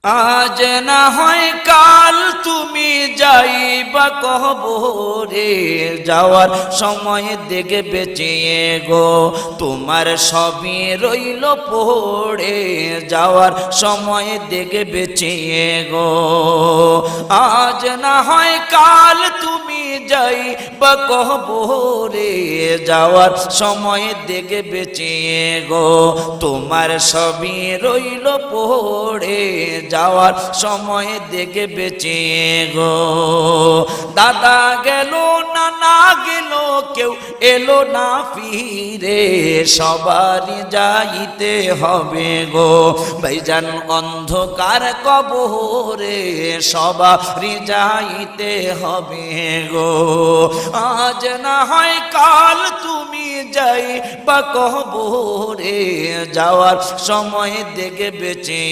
আজ না হয় কাল তুমি যাইবা কবরে, যাওয়ার সময় দেখে বেঁচিয়ে গো তোমার সবই রইল পড়ে, যাওয়ার সময় দেখে বেঁচিয়ে গো। আজ না হয় কাল তুমি যাইবা কবরে, যাওয়ার সময় দেখে বেঁচিয়ে গো তোমার সবই রইল পড়ে, যাওয়ার সময় দেখে বেঁচিয়ে গো। দাদা গেল নানা গেল কেউ এলো না ফিরে, সবারই যাইতে হবে গো ভাইজান অন্ধকার কবরে, সবারই যাইতে হবে গো। আজ না হয় কাল তুমি যাইবা কবরে, যাওয়ার সময় দেখে বেঁচে